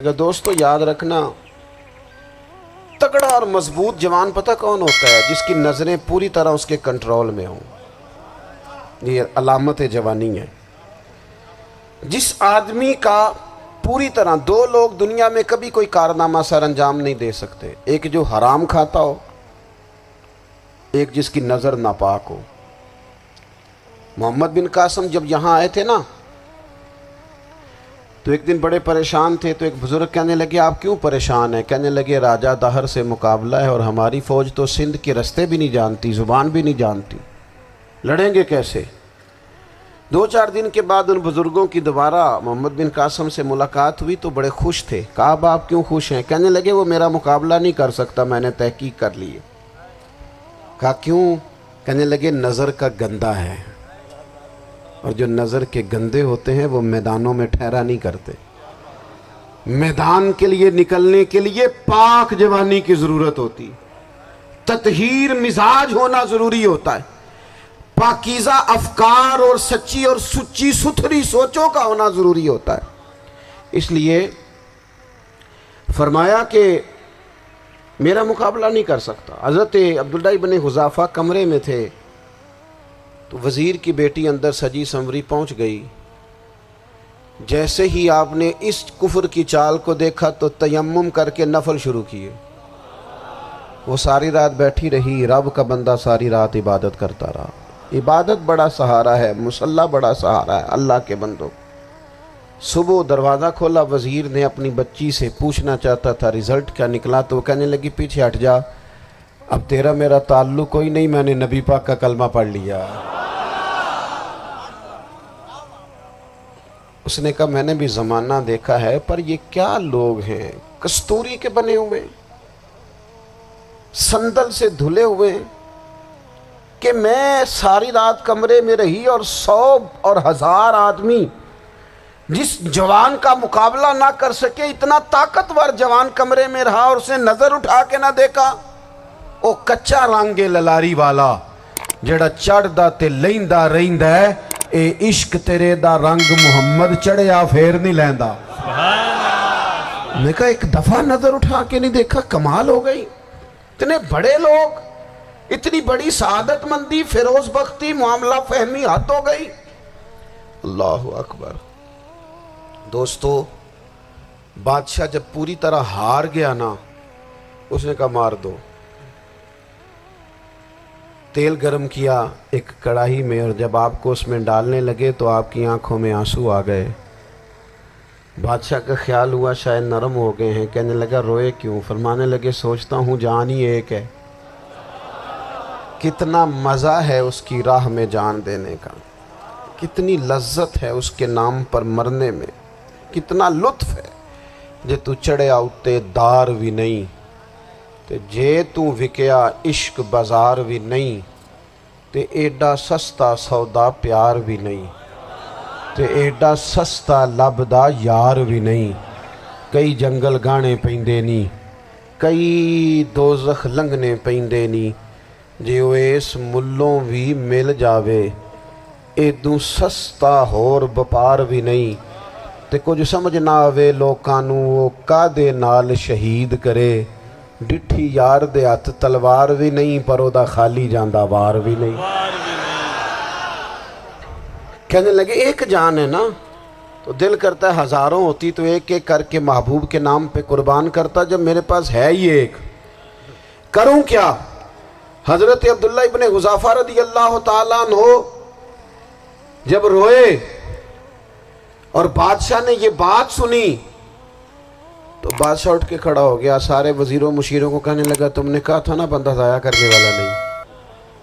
دوستو یاد رکھنا، تگڑا اور مضبوط جوان پتہ کون ہوتا ہے؟ جس کی نظریں پوری طرح اس کے کنٹرول میں ہوں۔ یہ علامت جوانی ہے۔ جس آدمی کا پوری طرح، دو لوگ دنیا میں کبھی کوئی کارنامہ سر انجام نہیں دے سکتے، ایک جو حرام کھاتا ہو، ایک جس کی نظر ناپاک ہو۔ محمد بن قاسم جب یہاں آئے تھے نا، تو ایک دن بڑے پریشان تھے، تو ایک بزرگ کہنے لگے آپ کیوں پریشان ہیں؟ کہنے لگے راجہ دہر سے مقابلہ ہے اور ہماری فوج تو سندھ کے رستے بھی نہیں جانتی، زبان بھی نہیں جانتی، لڑیں گے کیسے؟ 2-4 دن کے بعد ان بزرگوں کی دوبارہ محمد بن قاسم سے ملاقات ہوئی تو بڑے خوش تھے۔ کہا اب آپ کیوں خوش ہیں؟ کہنے لگے وہ میرا مقابلہ نہیں کر سکتا، میں نے تحقیق کر لی ہے۔ کہا کیوں؟ کہنے لگے نظر کا گندہ ہے، اور جو نظر کے گندے ہوتے ہیں وہ میدانوں میں ٹھہرا نہیں کرتے۔ میدان کے لیے نکلنے کے لیے پاک جوانی کی ضرورت ہوتی، تطہیر مزاج ہونا ضروری ہوتا ہے، پاکیزہ افکار اور سچی اور سچی ستھری سوچوں کا ہونا ضروری ہوتا ہے۔ اس لیے فرمایا کہ میرا مقابلہ نہیں کر سکتا۔ حضرت عبداللہ ابن حذافہ کمرے میں تھے، تو وزیر کی بیٹی اندر سجی سنوری پہنچ گئی۔ جیسے ہی آپ نے اس کفر کی چال کو دیکھا تو تیمم کر کے نفل شروع کیے۔ وہ ساری رات بیٹھی رہی، رب کا بندہ ساری رات عبادت کرتا رہا۔ عبادت بڑا سہارا ہے، مصلی بڑا سہارا ہے اللہ کے بندوں۔ صبح دروازہ کھولا، وزیر نے اپنی بچی سے پوچھنا چاہتا تھا رزلٹ کیا نکلا، تو وہ کہنے لگی پیچھے ہٹ جا، اب تیرا میرا تعلق کوئی نہیں، میں نے نبی پاک کا کلمہ پڑھ لیا۔ اس نے کہا میں نے بھی زمانہ دیکھا ہے، پر یہ کیا لوگ ہیں، کستوری کے بنے ہوئے، سندل سے دھلے ہوئے، کہ میں ساری رات کمرے میں رہی اور 100 اور 1000 آدمی جس جوان کا مقابلہ نہ کر سکے، اتنا طاقتور جوان کمرے میں رہا اور اسے نظر اٹھا کے نہ دیکھا۔ او کچا رنگ للاری والا جڑا چڑھدا تے لیندا رہندا ہے، اے عشق تیرے دا رنگ محمد چڑھیا پھر نہیں لیندا۔ میں کہا ایک دفعہ نظر اٹھا کے نہیں دیکھا، کمال ہو گئی۔ اتنے بڑے لوگ، اتنی بڑی سعادت مندی، فیروز بختی، معاملہ فہمی حد ہو گئی۔ اللہ اکبر۔ دوستو بادشاہ جب پوری طرح ہار گیا نا، اس نے کہا مار دو۔ تیل گرم کیا ایک کڑاہی میں، اور جب آپ کو اس میں ڈالنے لگے تو آپ کی آنکھوں میں آنسو آ گئے۔ بادشاہ کا خیال ہوا شاید نرم ہو گئے ہیں، کہنے لگا روئے کیوں؟ فرمانے لگے سوچتا ہوں جان ہی ایک ہے، کتنا مزہ ہے اس کی راہ میں جان دینے کا، کتنی لذت ہے اس کے نام پر مرنے میں، کتنا لطف ہے۔ جے تو چڑھیا اتے دار بھی نہیں، تے جے تو وکیا عشق بازار بھی نہیں، تے ایڈا سستا سودا پیار بھی نہیں، تے ایڈا سستا لبدا یار بھی نہیں۔ کئی جنگل گانے پیندے نہیں، کئی دوزخ لنگنے پیندے نہیں، جے وہ اس ملوں بھی مل جاوے، ایدوں سستا ہور بپار بھی نہیں۔ تے کچھ سمجھ نہ آوے لوکانوں وہ کادے نال شہید کرے، ڈٹھی یار دے ہاتھ تلوار بھی نہیں، پر او دا خالی جاندہ وار بھی نہیں۔ کہنے لگے ایک جان ہے نا، تو دل کرتا ہے ہزاروں ہوتی تو ایک ایک کر کے محبوب کے نام پہ قربان کرتا، جب میرے پاس ہے ہی ایک، کروں کیا؟ حضرت عبداللہ ابن حذافہ رضی اللہ تعالیٰ عنہ جب روئے اور بادشاہ نے یہ بات سنی، تو بادشاہ اٹھ کے کھڑا ہو گیا، سارے وزیروں مشیروں کو کہنے لگا تم نے کہا تھا نا بندہ ضائع کرنے والا نہیں،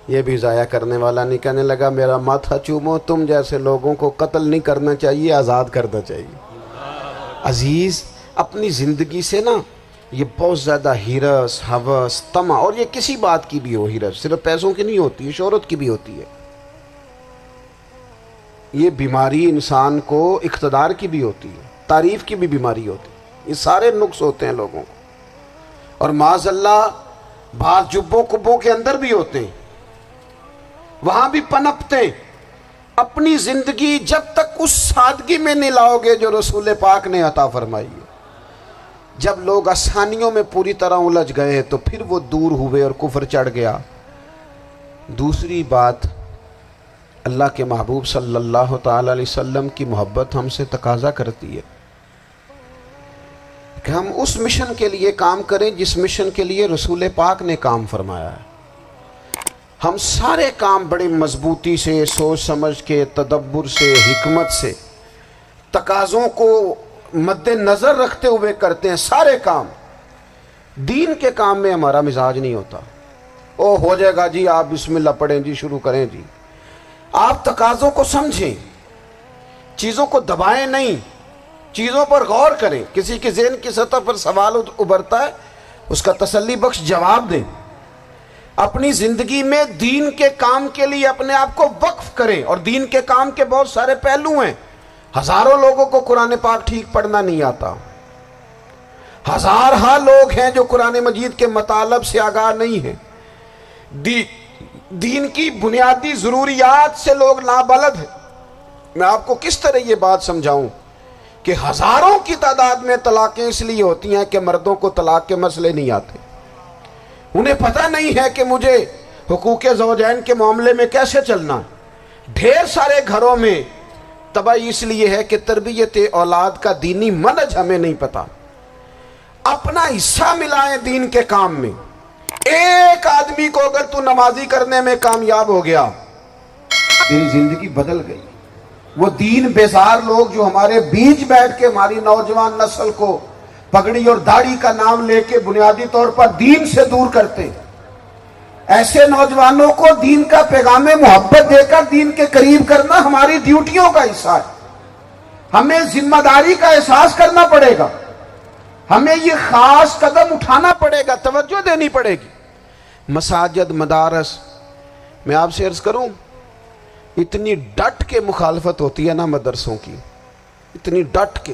یہ بھی ضائع کرنے والا نہیں۔ کہنے لگا میرا ماتھا چومو، تم جیسے لوگوں کو قتل نہیں کرنا چاہیے، آزاد کرنا چاہیے۔ عزیز اپنی زندگی سے نا یہ بہت زیادہ ہرس، ہوس، طمع، اور یہ کسی بات کی بھی ہو، ہرس صرف پیسوں کی نہیں ہوتی ہے، شہرت کی بھی ہوتی ہے، یہ بیماری انسان کو اقتدار کی بھی ہوتی ہے، تعریف کی بھی بیماری ہوتی ہے، یہ سارے نقص ہوتے ہیں لوگوں کو، اور معاذ اللہ بعض جبوں کبوں کے اندر بھی ہوتے ہیں، وہاں بھی پنپتے ہیں۔ اپنی زندگی جب تک اس سادگی میں نہیں لاؤ گے جو رسول پاک نے عطا فرمائی ہے، جب لوگ آسانیوں میں پوری طرح الجھ گئے تو پھر وہ دور ہوئے اور کفر چڑھ گیا۔ دوسری بات، اللہ کے محبوب صلی اللہ تعالی علیہ وسلم کی محبت ہم سے تقاضا کرتی ہے کہ ہم اس مشن کے لیے کام کریں جس مشن کے لیے رسول پاک نے کام فرمایا ہے۔ ہم سارے کام بڑے مضبوطی سے، سوچ سمجھ کے، تدبر سے، حکمت سے، تقاضوں کو مد نظر رکھتے ہوئے کرتے ہیں سارے کام۔ دین کے کام میں ہمارا مزاج نہیں ہوتا، او ہو جائے گا جی، آپ بسم اللہ پڑھیں جی، شروع کریں جی۔ آپ تقاضوں کو سمجھیں، چیزوں کو دبائیں نہیں، چیزوں پر غور کریں۔ کسی کے ذہن کی سطح پر سوال ابھرتا ہے، اس کا تسلی بخش جواب دیں۔ اپنی زندگی میں دین کے کام کے لیے اپنے آپ کو وقف کریں، اور دین کے کام کے بہت سارے پہلو ہیں۔ ہزاروں لوگوں کو قرآن پاک ٹھیک پڑھنا نہیں آتا، ہزارہ لوگ ہیں جو قرآن مجید کے مطالب سے آگاہ نہیں ہیں، دین کی بنیادی ضروریات سے لوگ نابلد ہیں۔ میں آپ کو کس طرح یہ بات سمجھاؤں کہ ہزاروں کی تعداد میں طلاقیں اس لیے ہوتی ہیں کہ مردوں کو طلاق کے مسئلے نہیں آتے، انہیں پتہ نہیں ہے کہ مجھے حقوق زوجین کے معاملے میں کیسے چلنا۔ ڈھیر سارے گھروں میں تباہی اس لیے ہے کہ تربیت اولاد کا دینی منہج ہمیں نہیں پتا۔ اپنا حصہ ملائیں دین کے کام میں۔ ایک آدمی کو اگر تو نمازی کرنے میں کامیاب ہو گیا، تیری زندگی بدل گئی۔ وہ دین بیزار لوگ جو ہمارے بیچ بیٹھ کے ہماری نوجوان نسل کو پگڑی اور داڑھی کا نام لے کے بنیادی طور پر دین سے دور کرتے، ایسے نوجوانوں کو دین کا پیغام محبت دے کر دین کے قریب کرنا ہماری ڈیوٹیوں کا حصہ ہے۔ ہمیں ذمہ داری کا احساس کرنا پڑے گا، ہمیں یہ خاص قدم اٹھانا پڑے گا، توجہ دینی پڑے گی۔ مساجد، مدارس، میں آپ سے عرض کروں، اتنی ڈٹ کے مخالفت ہوتی ہے نا مدرسوں کی، اتنی ڈٹ کے۔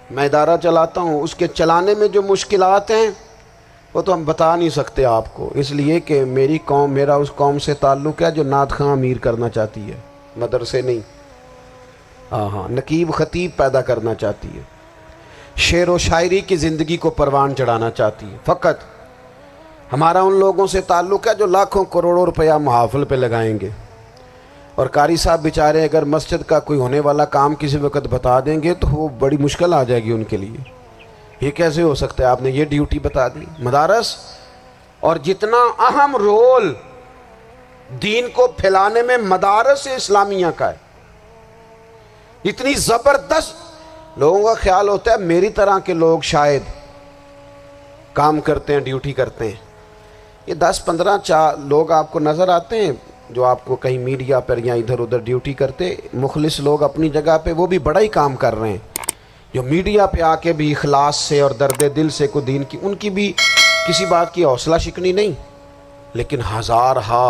میں ادارہ چلاتا ہوں، اس کے چلانے میں جو مشکلات ہیں وہ تو ہم بتا نہیں سکتے آپ کو، اس لیے کہ میری قوم، میرا اس قوم سے تعلق ہے جو نعت خواں امیر کرنا چاہتی ہے، مدرسے نہیں۔ ہاں، نقیب خطیب پیدا کرنا چاہتی ہے، شعر و شاعری کی زندگی کو پروان چڑھانا چاہتی ہے۔ فقط ہمارا ان لوگوں سے تعلق ہے جو لاکھوں کروڑوں روپیہ محافل پہ لگائیں گے، اور قاری صاحب بیچارے اگر مسجد کا کوئی ہونے والا کام کسی وقت بتا دیں گے تو وہ بڑی مشکل آ جائے گی ان کے لیے۔ یہ کیسے ہو سکتا ہے، آپ نے یہ ڈیوٹی بتا دی۔ مدارس، اور جتنا اہم رول دین کو پھیلانے میں مدارس اسلامیہ کا ہے، اتنی زبردست، لوگوں کا خیال ہوتا ہے میری طرح کے لوگ شاید کام کرتے ہیں، ڈیوٹی کرتے ہیں۔ یہ 10-15 لوگ آپ کو نظر آتے ہیں جو آپ کو کہیں میڈیا پر یا ادھر ادھر ڈیوٹی کرتے، مخلص لوگ اپنی جگہ پہ، وہ بھی بڑا ہی کام کر رہے ہیں، جو میڈیا پہ آ کے بھی اخلاص سے اور درد دل سے کو دین کی، ان کی بھی کسی بات کی حوصلہ شکنی نہیں۔ لیکن ہزارہ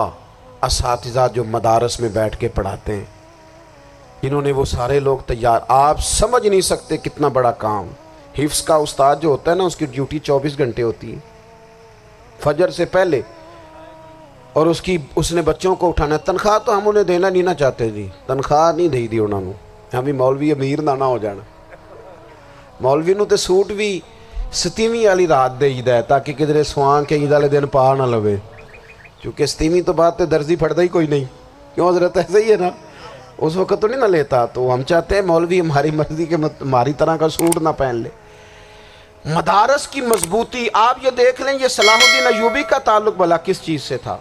اساتذہ جو مدارس میں بیٹھ کے پڑھاتے ہیں، جنہوں نے وہ سارے لوگ تیار، آپ سمجھ نہیں سکتے کتنا بڑا کام۔ حفظ کا استاد جو ہوتا ہے نا، اس کی ڈیوٹی 24 گھنٹے ہوتی ہے، فجر سے پہلے، اور اس نے بچوں کو اٹھانا۔ تنخواہ تو ہم انہیں دینا نہیں نہ چاہتے جی، تنخواہ نہیں دی انہوں نے، ہمیں مولوی امیر نہ ہو جانا۔ مولوی نو تے سوٹ بھی 27ویں والی رات دے ہے تاکہ کدھر سوان کے عید والے دن پا نہ لوے، چونکہ 27ویں تو بات تے درزی پھڑتا ہی کوئی نہیں، کیوں حضرت؟ ایسے ہی ہے نا، اس وقت تو نہیں نہ لیتا۔ تو ہم چاہتے ہیں مولوی ہماری مرضی کے ہماری طرح کا سوٹ نہ پہن لے۔ مدارس کی مضبوطی، آپ یہ دیکھ لیں، یہ صلاح الدین ایوبی کا تعلق بھلا کس چیز سے تھا؟